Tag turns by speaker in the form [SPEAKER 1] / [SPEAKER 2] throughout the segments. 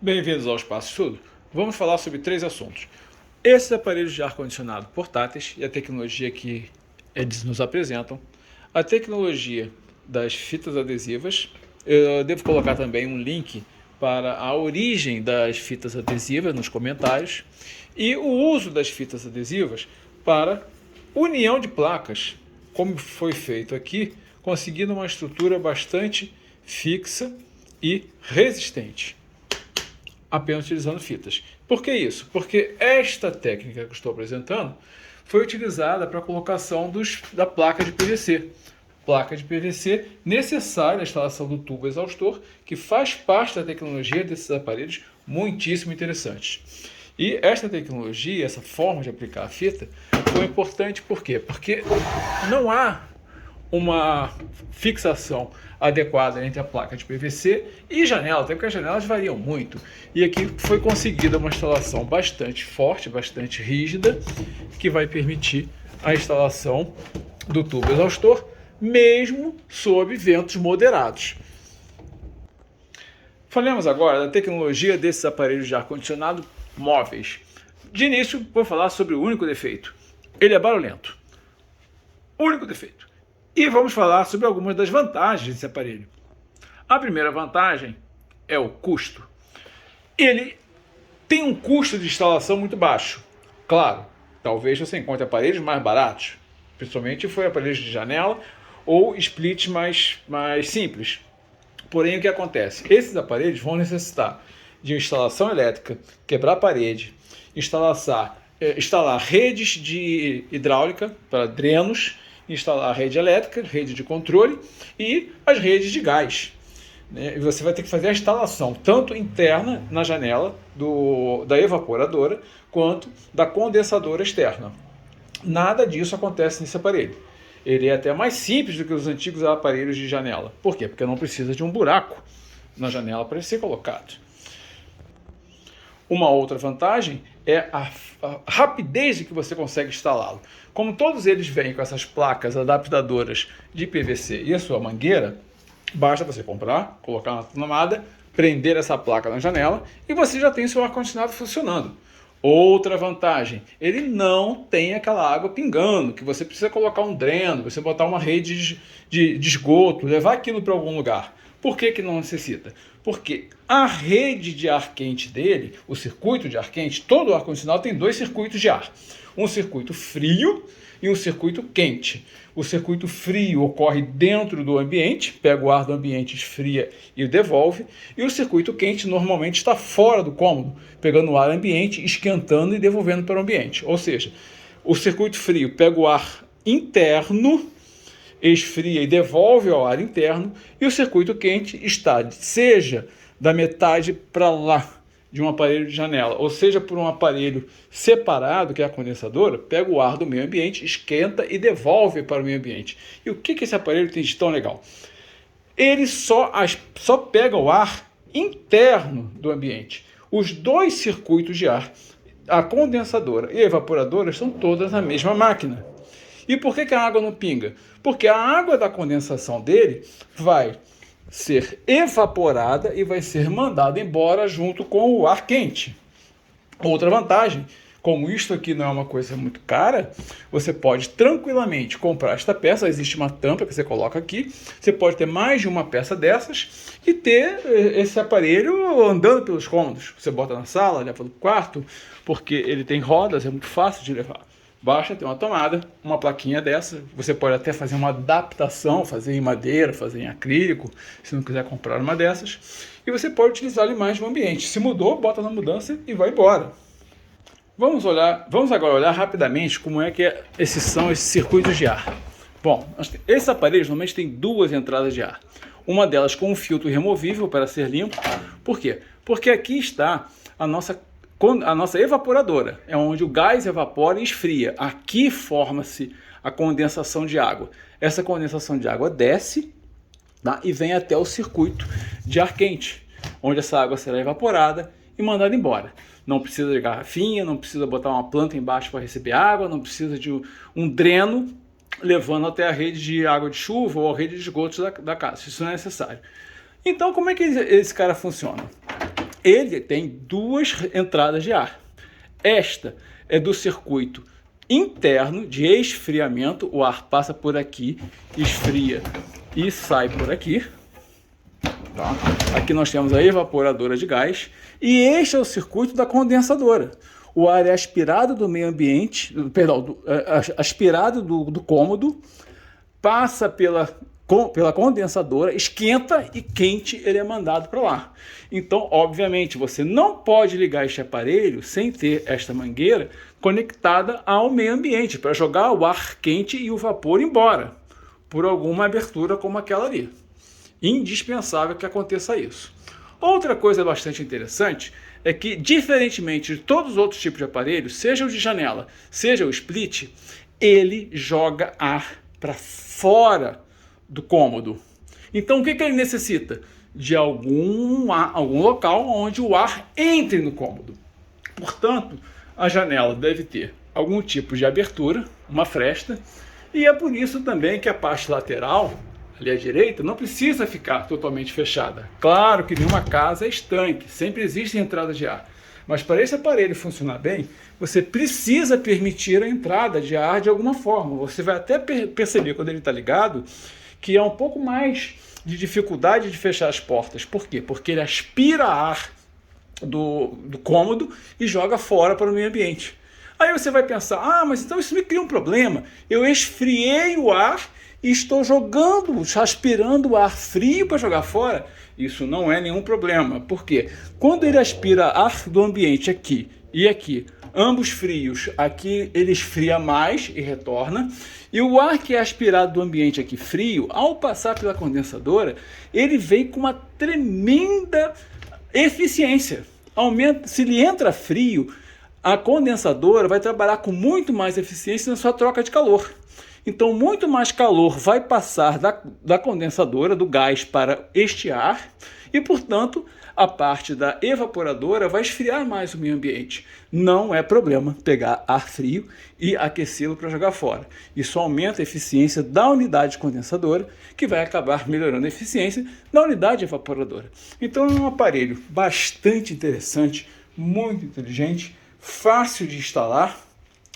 [SPEAKER 1] Bem-vindos ao Espaço Estudo. Vamos falar sobre três assuntos. Esses aparelhos de ar-condicionado portáteis e a tecnologia que eles nos apresentam, a tecnologia das fitas adesivas. Eu devo colocar também um link para a origem das fitas adesivas nos comentários e o uso das fitas adesivas para união de placas, como foi feito aqui, conseguindo uma estrutura bastante fixa e resistente, apenas utilizando fitas. Por que isso? Porque esta técnica que eu estou apresentando foi utilizada para a colocação da placa de PVC. Placa de PVC necessária na instalação do tubo exaustor, que faz parte da tecnologia desses aparelhos muitíssimo interessantes. E esta tecnologia, essa forma de aplicar a fita, foi importante por quê? Porque não há uma fixação adequada entre a placa de PVC e janela, até porque as janelas variam muito. E aqui foi conseguida uma instalação bastante forte, bastante rígida, que vai permitir a instalação do tubo exaustor, mesmo sob ventos moderados. Falemos agora da tecnologia desses aparelhos de ar-condicionado móveis. De início, vou falar sobre o único defeito. Ele é barulhento. Único defeito. E vamos falar sobre algumas das vantagens desse aparelho. A primeira vantagem é o custo. Ele tem um custo de instalação muito baixo. Claro, talvez você encontre aparelhos mais baratos, principalmente foi aparelhos de janela ou splits mais simples. Porém, o que acontece? Esses aparelhos vão necessitar de instalação elétrica, quebrar a parede, instalar redes de hidráulica para drenos, instalar a rede elétrica, rede de controle e as redes de gás. E você vai ter que fazer a instalação tanto interna na janela da evaporadora quanto da condensadora externa. Nada disso acontece nesse aparelho. Ele é até mais simples do que os antigos aparelhos de janela. Por quê? Porque não precisa de um buraco na janela para ele ser colocado. Uma outra vantagem é a rapidez em que você consegue instalá-lo. Como todos eles vêm com essas placas adaptadoras de PVC e a sua mangueira, basta você comprar, colocar na tomada, prender essa placa na janela e você já tem seu ar-condicionado funcionando. Outra vantagem, ele não tem aquela água pingando, que você precisa colocar um dreno, você botar uma rede de esgoto, levar aquilo para algum lugar. Por que não necessita? Porque a rede de ar quente dele, o circuito de ar quente, todo o ar-condicionado tem dois circuitos de ar. Um circuito frio e um circuito quente. O circuito frio ocorre dentro do ambiente, pega o ar do ambiente, esfria e o devolve. E o circuito quente normalmente está fora do cômodo, pegando o ar ambiente, esquentando e devolvendo para o ambiente. Ou seja, o circuito frio pega o ar interno, esfria e devolve ao ar interno, e o circuito quente está, seja da metade para lá de um aparelho de janela, ou seja, por um aparelho separado, que é a condensadora, pega o ar do meio ambiente, esquenta e devolve para o meio ambiente. E o que esse aparelho tem de tão legal? Ele só pega o ar interno do ambiente. Os dois circuitos de ar, a condensadora e a evaporadora, são todas na mesma máquina. E por que a água não pinga? Porque a água da condensação dele vai ser evaporada e vai ser mandada embora junto com o ar quente. Outra vantagem, como isto aqui não é uma coisa muito cara, você pode tranquilamente comprar esta peça. Existe uma tampa que você coloca aqui, você pode ter mais de uma peça dessas e ter esse aparelho andando pelos cômodos. Você bota na sala, leva para o quarto, porque ele tem rodas, é muito fácil de levar. Basta ter uma tomada, uma plaquinha dessa. Você pode até fazer uma adaptação, fazer em madeira, fazer em acrílico, se não quiser comprar uma dessas. E você pode utilizá-lo em mais de um ambiente. Se mudou, bota na mudança e vai embora. Vamos agora olhar rapidamente como é que são esses circuitos de ar. Bom, esses aparelhos normalmente têm duas entradas de ar. Uma delas com um filtro removível para ser limpo. Por quê? Porque aqui está a nossa evaporadora, é onde o gás evapora e esfria. Aqui forma-se a condensação de água. Essa condensação de água desce, tá, e vem até o circuito de ar quente, onde essa água será evaporada e mandada embora. Não precisa de garrafinha, não precisa botar uma planta embaixo para receber água, não precisa de um dreno levando até a rede de água de chuva ou a rede de esgotos da casa. Isso não é necessário. Então, como é que esse cara funciona? ele tem duas entradas de ar. Esta é do circuito interno de esfriamento, o ar passa por aqui, esfria e sai por aqui. Tá? Aqui nós temos a evaporadora de gás e este é o circuito da condensadora. O ar é aspirado do meio ambiente, aspirado do cômodo, passa pela condensadora, esquenta e quente ele é mandado para lá. Então, obviamente, você não pode ligar este aparelho sem ter esta mangueira conectada ao meio ambiente para jogar o ar quente e o vapor embora por alguma abertura como aquela ali. Indispensável que aconteça isso. Outra coisa bastante interessante é que, diferentemente de todos os outros tipos de aparelhos, seja o de janela, seja o split, ele joga ar para fora do cômodo. Então, o que ele necessita? De algum local onde o ar entre no cômodo. Portanto, a janela deve ter algum tipo de abertura, uma fresta, e é por isso também que a parte lateral, ali à direita, não precisa ficar totalmente fechada. Claro que nenhuma casa é estanque, sempre existe entrada de ar. Mas para esse aparelho funcionar bem, você precisa permitir a entrada de ar de alguma forma. Você vai até perceber quando ele está ligado que é um pouco mais de dificuldade de fechar as portas. Por quê? Porque ele aspira ar do cômodo e joga fora para o meio ambiente. Aí você vai pensar, mas então isso me cria um problema. Eu esfriei o ar e estou aspirando o ar frio para jogar fora. Isso não é nenhum problema. Por quê? Quando ele aspira ar do ambiente aqui e aqui, ambos frios, aqui ele esfria mais e retorna. E o ar que é aspirado do ambiente aqui frio, ao passar pela condensadora, ele vem com uma tremenda eficiência. Se ele entra frio, a condensadora vai trabalhar com muito mais eficiência na sua troca de calor. Então, muito mais calor vai passar da condensadora, do gás, para este ar e, portanto, a parte da evaporadora vai esfriar mais o meio ambiente. Não é problema pegar ar frio e aquecê-lo para jogar fora. Isso aumenta a eficiência da unidade condensadora, que vai acabar melhorando a eficiência da unidade evaporadora. Então, é um aparelho bastante interessante, muito inteligente, fácil de instalar,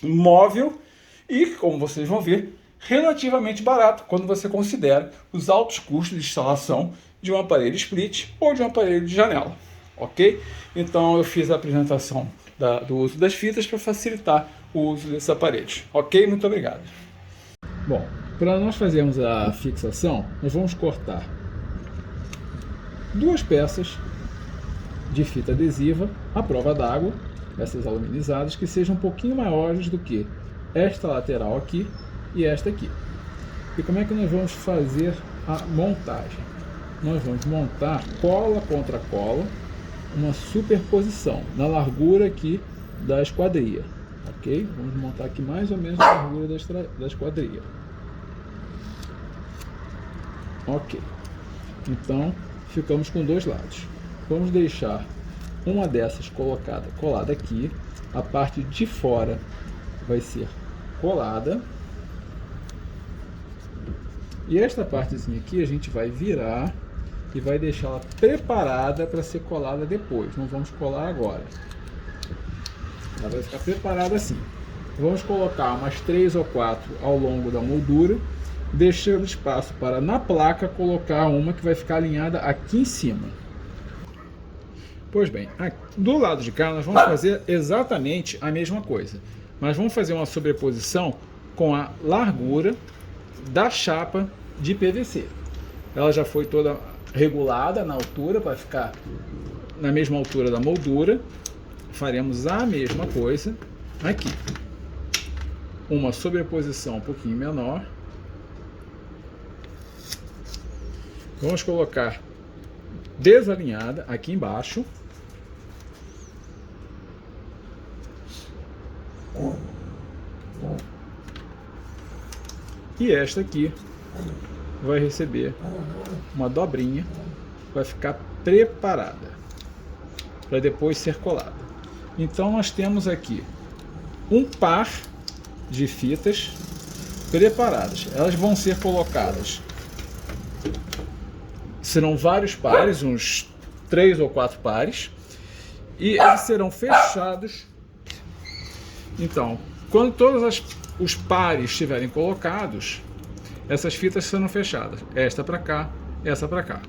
[SPEAKER 1] móvel e, como vocês vão ver, relativamente barato quando você considera os altos custos de instalação de um aparelho split ou de um aparelho de janela, ok? Então eu fiz a apresentação do uso das fitas para facilitar o uso desses aparelhos, ok? Muito obrigado. Bom, para nós fazermos a fixação, nós vamos cortar duas peças de fita adesiva à prova d'água, essas aluminizadas, que sejam um pouquinho maiores do que esta lateral aqui e esta aqui. E como é que nós vamos fazer a montagem? Nós vamos montar cola contra cola, uma superposição na largura aqui da esquadria, ok? Vamos montar aqui mais ou menos a largura da esquadria. Ok. Então, ficamos com dois lados. Vamos deixar uma dessas colada aqui. A parte de fora vai ser colada. E esta partezinha aqui a gente vai virar e vai deixá-la preparada para ser colada depois. Não vamos colar agora. Ela vai ficar preparada assim. Vamos colocar umas 3 ou 4 ao longo da moldura, deixando espaço para na placa colocar uma que vai ficar alinhada aqui em cima. Pois bem, do lado de cá nós vamos fazer exatamente a mesma coisa, mas vamos fazer uma sobreposição com a largura da chapa de PVC. Ela já foi toda regulada na altura para ficar na mesma altura da moldura. Faremos a mesma coisa aqui. Uma sobreposição um pouquinho menor. Vamos colocar desalinhada aqui embaixo. E esta aqui vai receber uma dobrinha, vai ficar preparada para depois ser colada. Então nós temos aqui um par de fitas preparadas. Elas vão ser colocadas, serão vários pares, uns 3 ou 4 pares, e eles serão fechados. Então, quando todos os pares estiverem colocados, essas fitas serão fechadas. Esta para cá, essa para cá.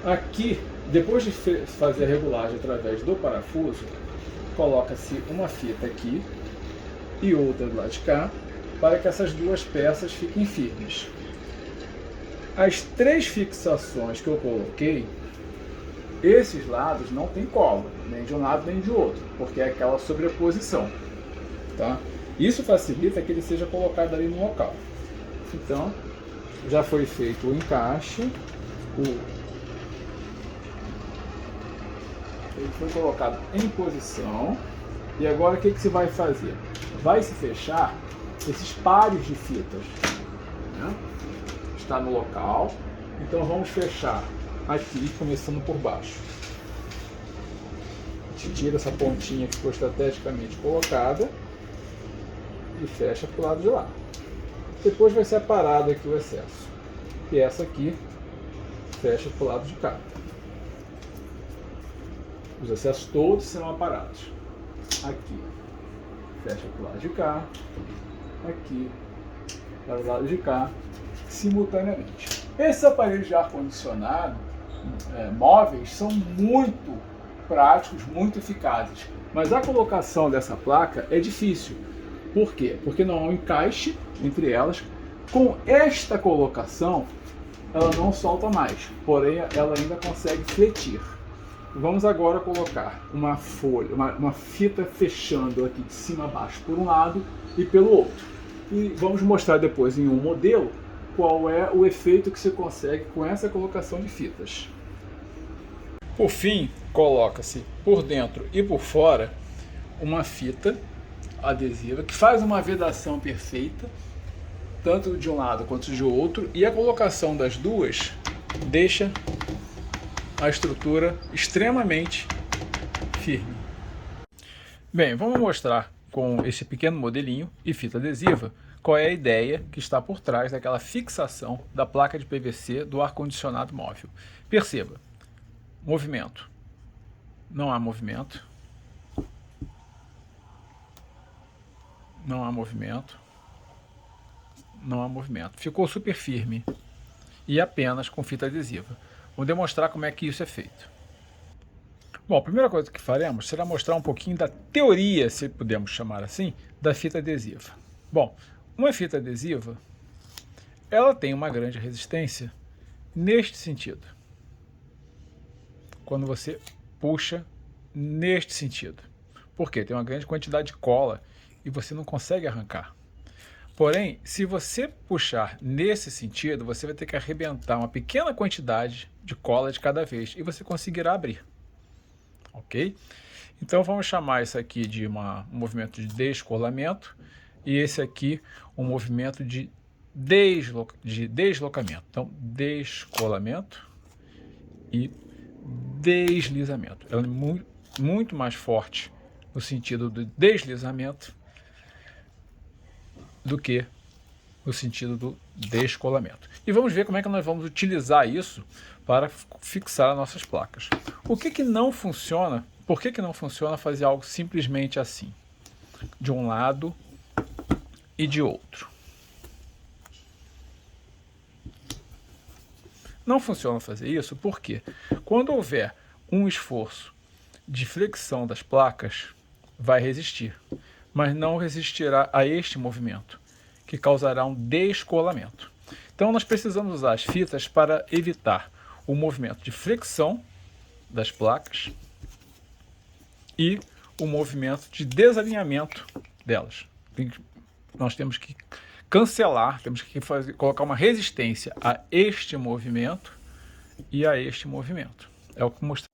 [SPEAKER 1] Aqui, depois de fazer a regulagem através do parafuso, coloca-se uma fita aqui e outra do lado de cá, para que essas duas peças fiquem firmes. As 3 fixações que eu coloquei, esses lados não tem cola, nem de um lado nem de outro, porque é aquela sobreposição, tá? Isso facilita que ele seja colocado ali no local. Então, já foi feito o encaixe, ele foi colocado em posição, e agora o que se vai fazer? Vai se fechar esses pares de fitas, né? Está no local, então vamos fechar aqui, começando por baixo. A gente tira essa pontinha que ficou estrategicamente colocada e fecha para o lado de lá. Depois vai ser aparado aqui o excesso, e essa aqui fecha para o lado de cá. Os excessos todos serão aparados. Aqui fecha para o lado de cá, aqui para o lado de cá, simultaneamente. Esses aparelhos de ar-condicionado móveis são muito práticos, muito eficazes, mas a colocação dessa placa é difícil. Por quê? Porque não há um encaixe entre elas. Com esta colocação, ela não solta mais, porém ela ainda consegue fletir. Vamos agora colocar uma folha, uma fita fechando aqui de cima a baixo por um lado e pelo outro. E vamos mostrar depois em um modelo qual é o efeito que se consegue com essa colocação de fitas. Por fim, coloca-se por dentro e por fora uma fita adesiva que faz uma vedação perfeita, tanto de um lado quanto de outro, e a colocação das duas deixa a estrutura extremamente firme. Bem, vamos mostrar com esse pequeno modelinho e fita adesiva qual é a ideia que está por trás daquela fixação da placa de PVC do ar-condicionado móvel. Perceba, movimento. Não há movimento. Não há movimento. Não há movimento. Ficou super firme e apenas com fita adesiva. Vou demonstrar como é que isso é feito. Bom, a primeira coisa que faremos será mostrar um pouquinho da teoria, se pudermos chamar assim, da fita adesiva. Bom, uma fita adesiva, ela tem uma grande resistência neste sentido. Quando você puxa neste sentido. Por quê? Tem uma grande quantidade de cola e você não consegue arrancar. Porém, se você puxar nesse sentido, você vai ter que arrebentar uma pequena quantidade de cola de cada vez e você conseguirá abrir. Ok? Então vamos chamar isso aqui de um movimento de descolamento e esse aqui um movimento de deslocamento. Então, descolamento e deslizamento. Ela é muito mais forte no sentido do deslizamento do que no sentido do descolamento. E vamos ver como é que nós vamos utilizar isso para fixar as nossas placas. O que não funciona? Por que não funciona fazer algo simplesmente assim? De um lado e de outro. Não funciona fazer isso porque quando houver um esforço de flexão das placas, vai resistir, mas não resistirá a este movimento, que causará um descolamento. Então nós precisamos usar as fitas para evitar o movimento de flexão das placas e o movimento de desalinhamento delas. Nós temos que cancelar, temos que colocar uma resistência a este movimento e a este movimento. É o que mostrei.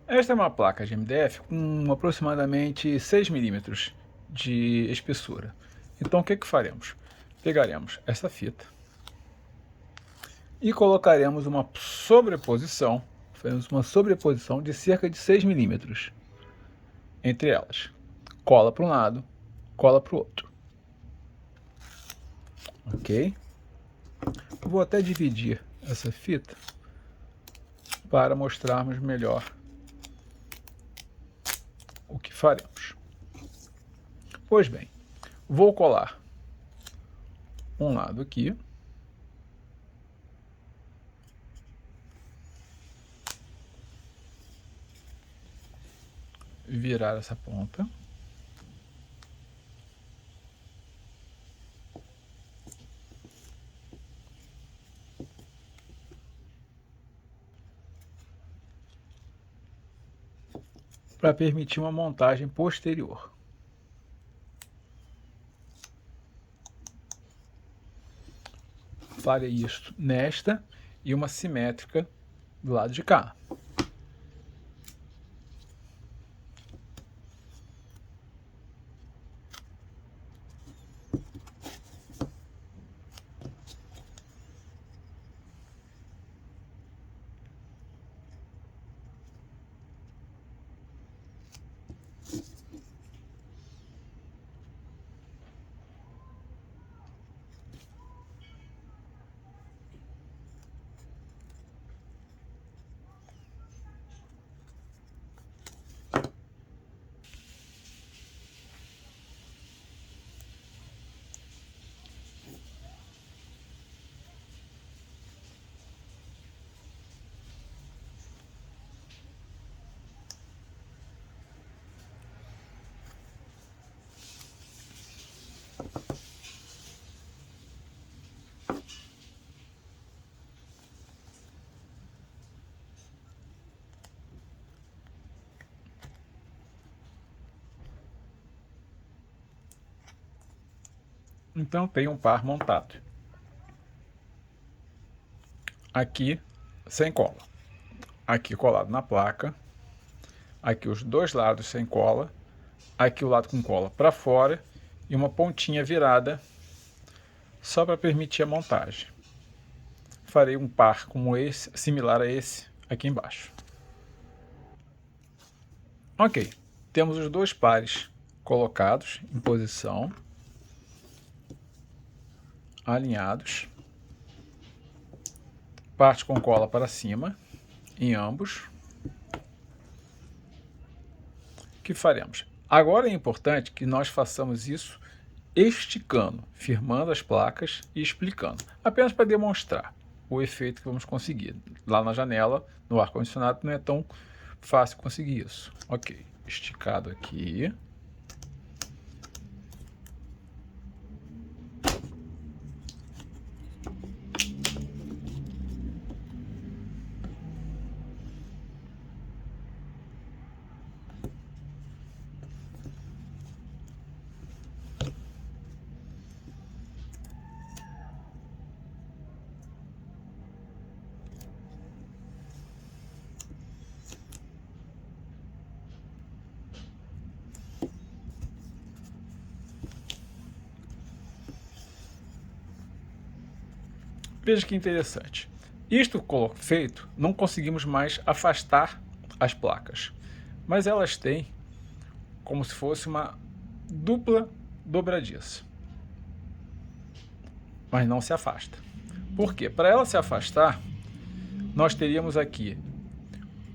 [SPEAKER 1] Esta é uma placa de MDF com aproximadamente 6 milímetros de espessura. Então o que faremos? Pegaremos essa fita e colocaremos uma sobreposição, de cerca de 6 milímetros entre elas. Cola para um lado, cola para o outro. Ok? Vou até dividir essa fita para mostrarmos melhor o que faremos. Pois bem, vou colar um lado aqui, virar essa ponta, para permitir uma montagem posterior. Farei isto nesta e uma simétrica do lado de cá. Então tem um par montado. Aqui sem cola. Aqui colado na placa. Aqui os dois lados sem cola. Aqui o lado com cola para fora. E uma pontinha virada só para permitir a montagem. Farei um par como esse, similar a esse aqui embaixo. Ok, temos os dois pares colocados em posição, alinhados, parte com cola para cima, em ambos. O que faremos? Agora é importante que nós façamos isso esticando, firmando as placas e explicando, apenas para demonstrar o efeito que vamos conseguir. Lá na janela, no ar-condicionado, não é tão fácil conseguir isso. Ok, esticado aqui. Veja que interessante. Isto feito, não conseguimos mais afastar as placas, mas elas têm como se fosse uma dupla dobradiça, mas não se afasta. Por quê? Para ela se afastar, nós teríamos aqui,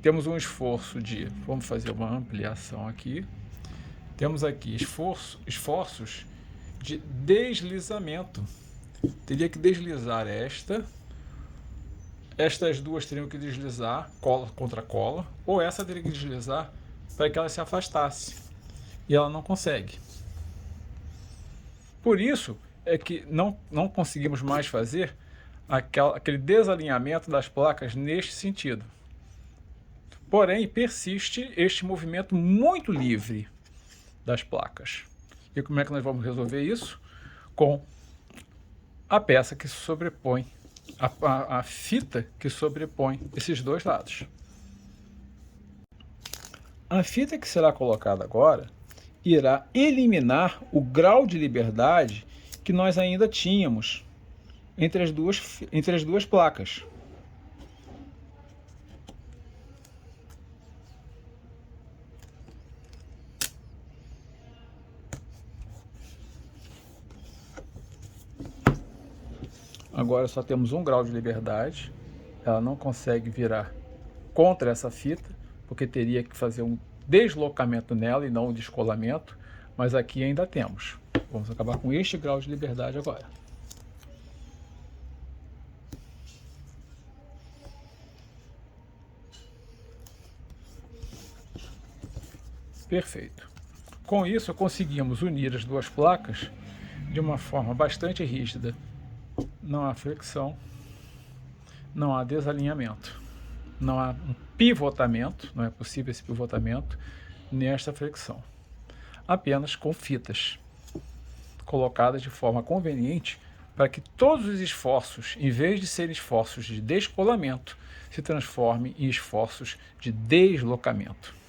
[SPEAKER 1] temos um esforço de, vamos fazer uma ampliação aqui, temos aqui esforços de deslizamento. Teria que deslizar estas duas teriam que deslizar cola contra cola, ou essa teria que deslizar para que ela se afastasse, e ela não consegue. Por isso é que não conseguimos mais fazer aquele desalinhamento das placas neste sentido. Porém, persiste este movimento muito livre das placas. E como é que nós vamos resolver isso? Com a peça que se sobrepõe, a fita que sobrepõe esses dois lados. A fita que será colocada agora irá eliminar o grau de liberdade que nós ainda tínhamos entre as duas placas. Agora só temos um grau de liberdade, ela não consegue virar contra essa fita, porque teria que fazer um deslocamento nela e não um descolamento, mas aqui ainda temos. Vamos acabar com este grau de liberdade agora. Perfeito. Com isso, conseguimos unir as duas placas de uma forma bastante rígida. Não há fricção, não há desalinhamento, não há um pivotamento, não é possível esse pivotamento nesta fricção. Apenas com fitas colocadas de forma conveniente para que todos os esforços, em vez de serem esforços de descolamento, se transformem em esforços de deslocamento.